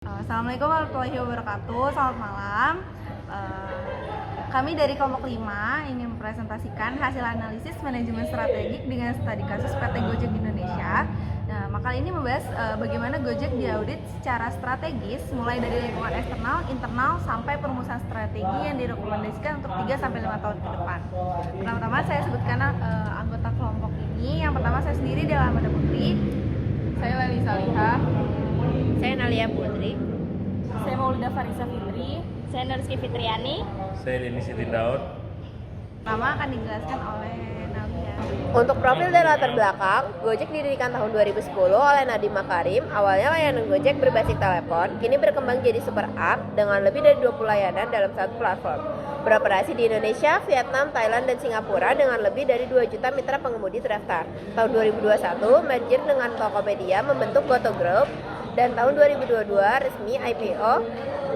Assalamualaikum warahmatullahi wabarakatuh. Selamat malam. Kami dari kelompok 5 ingin mempresentasikan hasil analisis manajemen strategik dengan studi kasus PT Gojek Indonesia. Nah, maka ini membahas bagaimana Gojek diaudit secara strategis mulai dari lingkungan eksternal, internal sampai perumusan strategi yang direkomendasikan untuk 3-5 tahun ke depan. Pertama-tama saya sebutkan anggota kelompok ini. Yang pertama saya sendiri adalah Amanda Putri. Saya Lali Salihah. Saya Nalia Putri. Saya Maulida Farisa Fitri. Saya Nurski Fitriani. Saya Denny Siti Daud. Pertama akan dijelaskan oleh Nalia. Untuk profil dan latar belakang, Gojek didirikan tahun 2010 oleh Nadiem Makarim. Awalnya layanan Gojek berbasis telepon, kini berkembang jadi super app dengan lebih dari 20 layanan dalam satu platform. Beroperasi di Indonesia, Vietnam, Thailand, dan Singapura dengan lebih dari 2 juta mitra pengemudi terdaftar. Tahun 2021, merger dengan Tokopedia membentuk Goto Group, dan tahun 2022 resmi IPO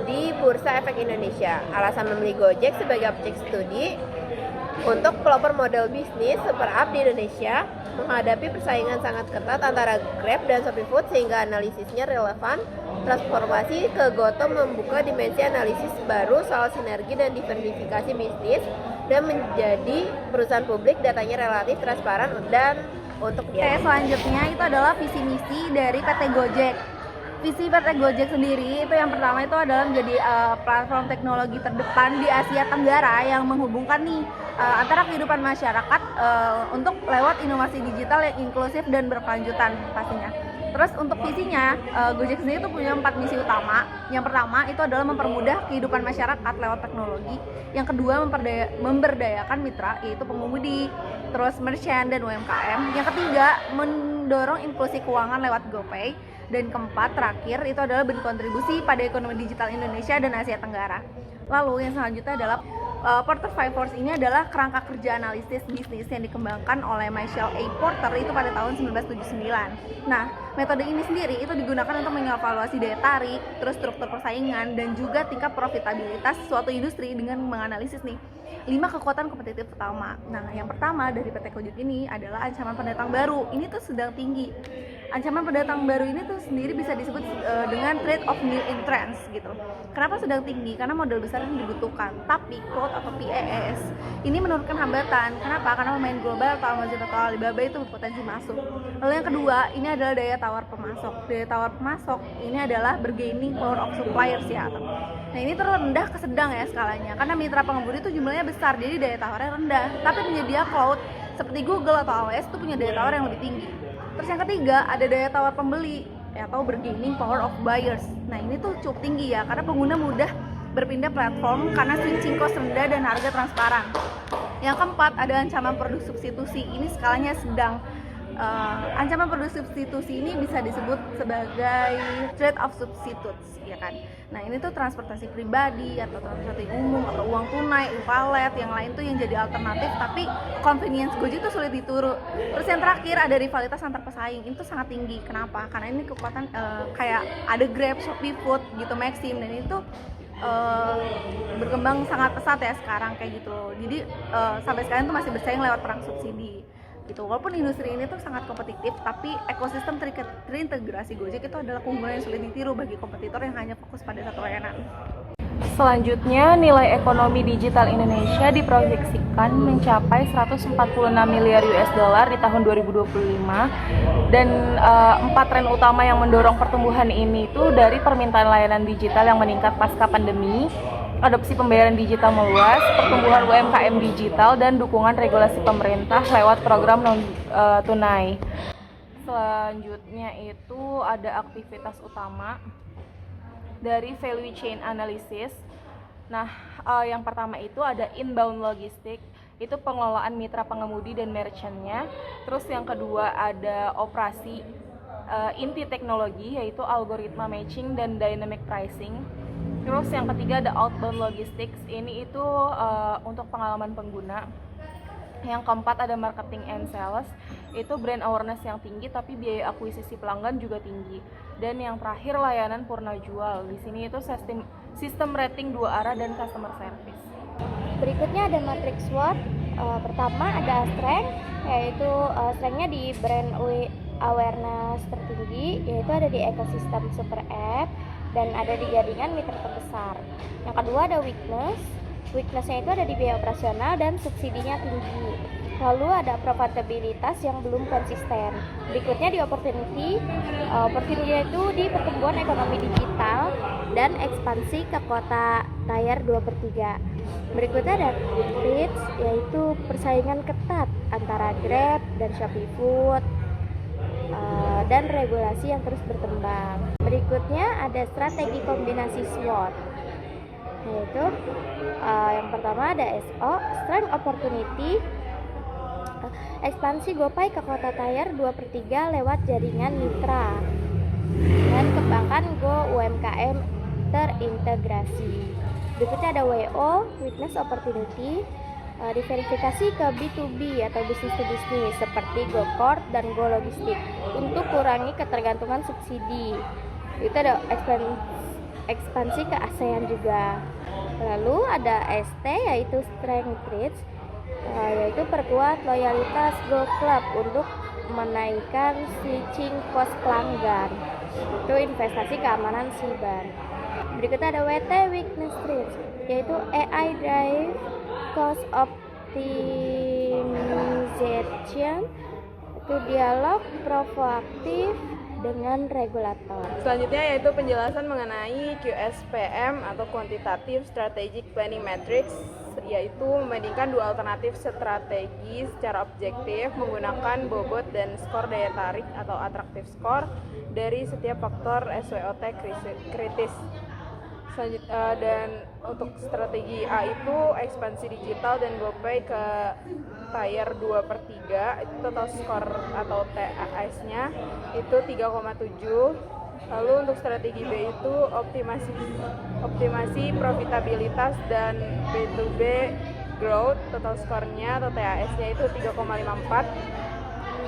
di Bursa Efek Indonesia. Alasan memilih Gojek sebagai objek studi untuk pelopor model bisnis super app di Indonesia menghadapi persaingan sangat ketat antara Grab dan ShopeeFood sehingga analisisnya relevan. Transformasi ke Goto membuka dimensi analisis baru soal sinergi dan diversifikasi bisnis dan menjadi perusahaan publik, datanya relatif transparan dan untuk dia. Selanjutnya itu adalah visi misi dari PT Gojek. Visi PT Gojek sendiri itu yang pertama itu adalah menjadi platform teknologi terdepan di Asia Tenggara yang menghubungkan antara kehidupan masyarakat untuk lewat inovasi digital yang inklusif dan berkelanjutan pastinya. Terus untuk visinya, Gojek sendiri itu punya 4 misi utama. Yang pertama itu adalah mempermudah kehidupan masyarakat lewat teknologi. Yang kedua memberdayakan mitra, yaitu pengemudi, terus merchant dan UMKM. Yang ketiga mendorong inklusi keuangan lewat GoPay. Dan keempat terakhir itu adalah berkontribusi pada ekonomi digital Indonesia dan Asia Tenggara. Lalu yang selanjutnya adalah Porter 5 Force ini adalah kerangka kerja analisis bisnis yang dikembangkan oleh Michael A. Porter itu pada tahun 1979. Nah, metode ini sendiri itu digunakan untuk mengevaluasi daya tarik, terus struktur persaingan, dan juga tingkat profitabilitas suatu industri dengan menganalisis 5 kekuatan kompetitif utama. Nah, yang pertama dari PT Gojek ini adalah ancaman pendatang baru. Ini tuh sedang tinggi. Ancaman pendatang baru ini tuh sendiri bisa disebut dengan trade of new entrants gitu. Kenapa sedang tinggi? Karena modal besar yang dibutuhkan. Tapi cloud atau PaaS ini menurunkan hambatan. Kenapa? Karena pemain global atau Amazon atau Alibaba itu berpotensi masuk. Lalu yang kedua, ini adalah daya tawar pemasok. Daya tawar pemasok ini adalah bargaining power of suppliers ya. Nah, ini terendah ke sedang ya skalanya. Karena mitra pengemudi itu jumlahnya besar, jadi daya tawarnya rendah. Tapi penyedia cloud seperti Google atau AWS itu punya daya tawar yang lebih tinggi. Terus yang ketiga ada daya tawar pembeli atau bargaining power of buyers. Nah, ini tuh cukup tinggi ya karena pengguna mudah berpindah platform karena switching cost rendah dan harga transparan. Yang keempat ada ancaman produk substitusi. Ini skalanya sedang. Ancaman produk substitusi ini bisa disebut sebagai trade of substitutes, ya kan? Nah, ini tuh transportasi pribadi atau transportasi umum atau uang tunai, e-wallet, yang lain tuh yang jadi alternatif, tapi convenience Gojek itu sulit dituru. Terus yang terakhir ada rivalitas antar pesaing, itu sangat tinggi. Kenapa? Karena ini kekuatan kayak ada Grab, ShopeeFood gitu, Maxim, dan itu berkembang sangat pesat ya sekarang kayak gitu. Jadi sampai sekarang tuh masih bersaing lewat perang subsidi gitu. Walaupun industri ini tuh sangat kompetitif, tapi ekosistem terintegrasi Gojek itu adalah keunggulan yang sulit ditiru bagi kompetitor yang hanya fokus pada satu layanan. Selanjutnya, nilai ekonomi digital Indonesia diproyeksikan mencapai 146 miliar US dollar di tahun 2025 dan 4 tren utama yang mendorong pertumbuhan ini itu dari permintaan layanan digital yang meningkat pasca pandemi, adopsi pembayaran digital meluas, pertumbuhan UMKM digital, dan dukungan regulasi pemerintah lewat program non-tunai. Selanjutnya itu ada aktivitas utama dari value chain analysis. Nah, yang pertama itu ada inbound logistik, itu pengelolaan mitra pengemudi dan merchantnya. Terus yang kedua ada operasi inti teknologi, yaitu algoritma matching dan dynamic pricing. Terus yang ketiga ada outbound logistics, ini itu untuk pengalaman pengguna. Yang keempat ada marketing and sales, itu brand awareness yang tinggi tapi biaya akuisisi pelanggan juga tinggi. Dan yang terakhir layanan purna jual, di sini itu sistem rating 2 arah dan customer service. Berikutnya ada matrix SWOT. Pertama ada strength, yaitu strengthnya di brand awareness tertinggi, yaitu ada di ekosistem super app. dan ada di jaringan mitra terbesar. Yang kedua ada weakness. Weaknessnya itu ada di biaya operasional dan subsidinya tinggi. Lalu ada profitabilitas yang belum konsisten. Berikutnya di opportunity. Opportunity itu di pertumbuhan ekonomi digital dan ekspansi ke kota tier 2/3. Berikutnya ada threats, yaitu persaingan ketat antara Grab dan Shopee Food, dan regulasi yang terus berkembang. Berikutnya ada strategi kombinasi SWOT, yaitu yang pertama ada SO, Strength Opportunity, ekspansi GoPay ke kota tier 2/3 lewat jaringan mitra, dan kembangkan Go UMKM terintegrasi. Berikutnya ada WO, Witness Opportunity, diverifikasi ke B2B atau bisnis to bisnis seperti GoCorp dan Go Logistik untuk kurangi ketergantungan subsidi. Itu ada ekspansi ke ASEAN juga. Lalu ada ST, yaitu Strength Trades, yaitu perkuat loyalitas Go Club untuk menaikkan switching cost pelanggan. Itu investasi keamanan siber. Berikutnya ada WT, Weakness Trades, yaitu AI Drive Cost Optimization, itu dialog proaktif dengan regulator. Selanjutnya yaitu penjelasan mengenai QSPM atau Quantitative Strategic Planning Matrix, yaitu membandingkan dua alternatif strategi secara objektif menggunakan bobot dan skor daya tarik atau attractive score dari setiap faktor SWOT kritis. Dan untuk strategi A itu ekspansi digital dan GoPay ke tier 2/3, itu total skor atau TAS-nya itu 3,7. Lalu untuk strategi B itu optimasi profitabilitas dan B2B growth, total skornya atau TAS-nya itu 3,54.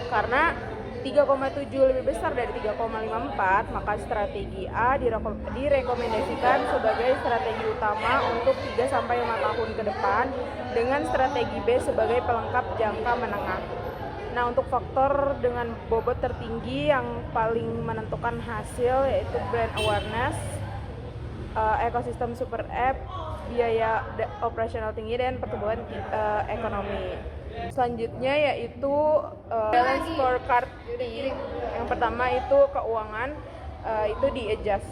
Karena 3,7 lebih besar dari 3,54, maka strategi A direkomendasikan sebagai strategi utama untuk 3-5 tahun ke depan, dengan strategi B sebagai pelengkap jangka menengah. Nah, untuk faktor dengan bobot tertinggi yang paling menentukan hasil yaitu brand awareness, ekosistem super app, biaya operasional tinggi, dan pertumbuhan ekonomi. Selanjutnya yaitu balance scorecard. Yang pertama itu keuangan, itu di adjust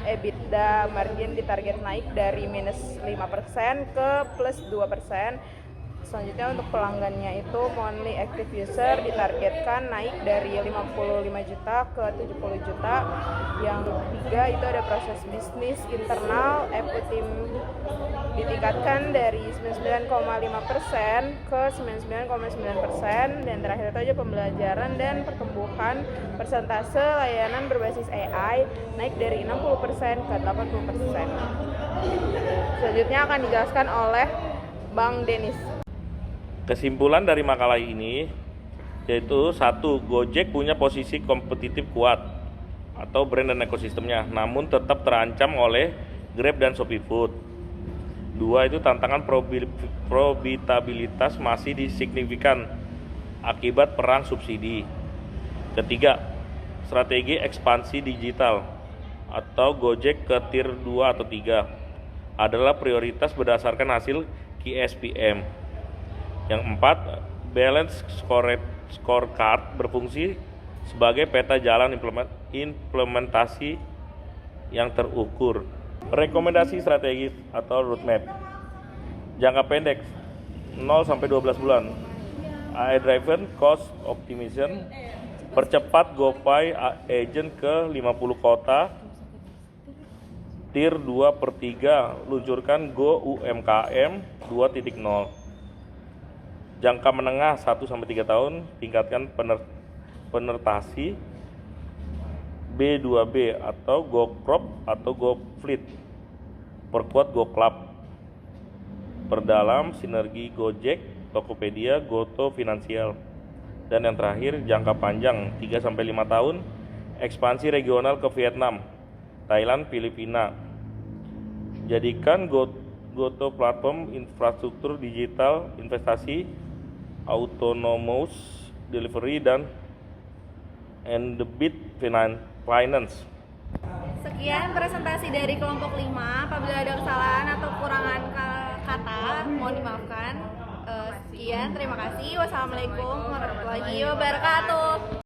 EBITDA margin ditarget naik dari -5% ke +2%. Selanjutnya untuk pelanggannya itu monthly active user ditargetkan naik dari 55 juta ke 70 juta. Yang ketiga itu ada proses bisnis internal, team ditingkatkan dari 99,5% ke 99,9%. Dan terakhir itu aja pembelajaran dan pertumbuhan persentase layanan berbasis AI naik dari 60% ke 80%. Selanjutnya akan dijelaskan oleh Bang Denis. Kesimpulan dari makalah ini yaitu 1. Gojek punya posisi kompetitif kuat atau brand dan ekosistemnya, namun tetap terancam oleh Grab dan Shopee Food. 2. Itu tantangan profitabilitas masih signifikan akibat perang subsidi. 3. Strategi ekspansi digital atau Gojek ke tier 2 atau 3 adalah prioritas berdasarkan hasil QSPM. Yang 4, balance scorecard berfungsi sebagai peta jalan implementasi yang terukur. Rekomendasi strategi atau roadmap. Jangka pendek 0-12 bulan. AI driven cost optimization, percepat GoPay agent ke 50 kota. Tier 2/3, luncurkan Go UMKM 2.0. Jangka menengah 1-3 tahun, tingkatkan penetrasi B2B atau GoCrop atau GoFleet, perkuat GoClub, perdalam sinergi Gojek, Tokopedia, Goto Finansial. Dan yang terakhir, jangka panjang 3-5 tahun, ekspansi regional ke Vietnam, Thailand, Filipina. Jadikan Goto platform infrastruktur digital, investasi, autonomous delivery, dan the bit finance. Sekian presentasi dari kelompok 5. Apabila ada kesalahan atau kekurangan kata, mohon dimaafkan. Sekian, terima kasih. Wassalamualaikum warahmatullahi wabarakatuh.